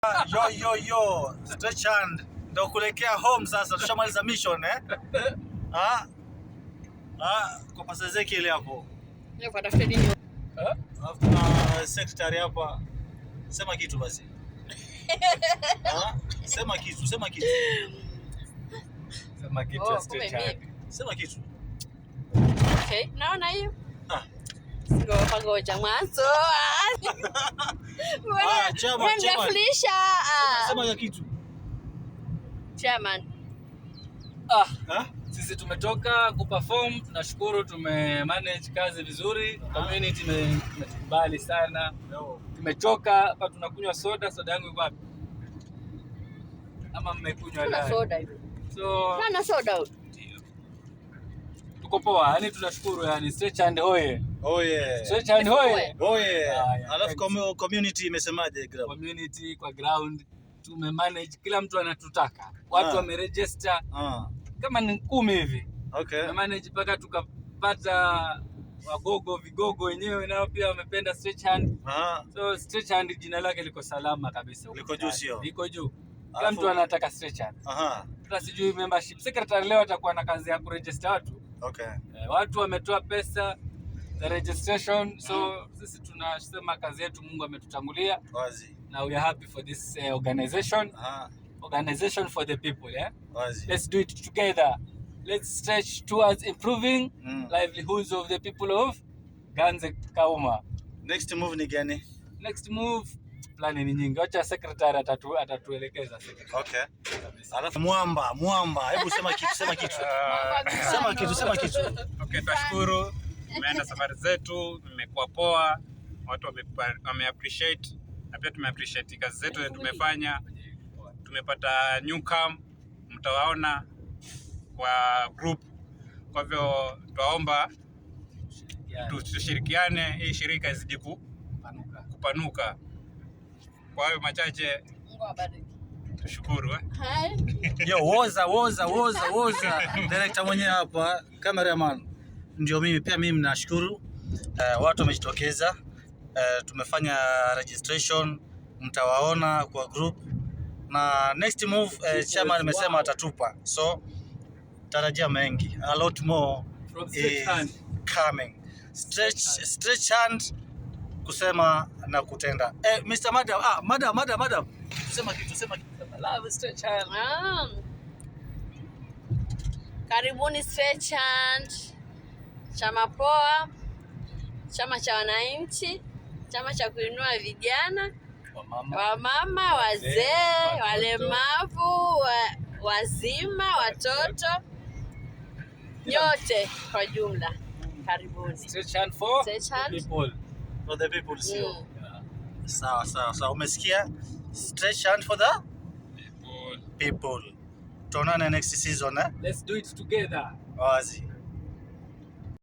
Yo, stretch hand. Ndio kulekea home sasa, tushamaliza mission kwa pasa zeki ile hapo. Leo kwa daftari nini? Alafu na secretary hapa. Sema kitu basi. Sema kitu. Sema kitu stretch hand. Sema kitu. Okay, naona hiyo. Ngoja mwanzo. Chairman. Sema kitu. Chairman. Sisi tumetoka kuperform, tunashukuru tumemanage kazi vizuri. Community imetukubali sana. Tumechoka hapa, tunakunywa soda yangu iko wapi? Ama mmekunywa na soda hivi? Sana soda huko. Tuko poa, yani tunashukuru yani stretch and hoye. Stretch and hoye. Alafu community imesemaje ground? Community kwa ground tumemanage, kila mtu anatutaka. Watu wameregister kama ni 10 hivi. Okay. Tumemanage mpaka tukapata vigogo wenyewe nao pia wamependa stretch hand. So stretch hand jina lake liko salama kabisa. Liko juu sio? Liko juu. Kila mtu anataka stretch hand. Sasa sijui membership. Secretary leo atakuwa na kazi ya kuregister watu. Okay. Watu wametoa pesa the registration. So sisi tunasema kazi yetu Mungu ametutangulia. Wazi. Now we are happy for this organization. Organization for the people, Wazi. Let's do it together. Let's stretch towards improving livelihoods of the people of Ganze Kauma. Next move ni gani? Next move plani ni nyingi. Acha secretary atatuelekeza. Okay. Alafu mwamba, hebu sema kitu. Sema kitu. Okay, tashukuru. Tumeenda safari zetu, imekuwa poa. Watu wame appreciate na pia tume appreciate kazi zetu tumefanya. Tumepata new cam, mtawaona kwa group. Kwa hivyo tuwaomba tushirikiane, hii shirika izidi kupanuka. Kwa hiyo machache tushukuru. Yo, woza. Director mwenyewe hapa, cameraman. Ndio mimi nashukuru. Watu wamejitokeza. Tumefanya registration, mtawaona kwa group. Na next move chairman amesema atatupa. So tarajia mengi. A lot more is coming. Stretch hand kusema na kutenda. Mr. Madam. Sema kitu. Love stretch hand. Karibuni stretch hand. Chama poa. Chama cha wananchi. Chama cha kuinua vijana. Wamama, wazee, walemavu, wazima, watoto, nyote kwa jumla. Karibuni. Stretch hand for people. For the people, sio? Sawa. Umesikia? Stretch hand for the people. Tuonane next season, Let's do it together. Wazi.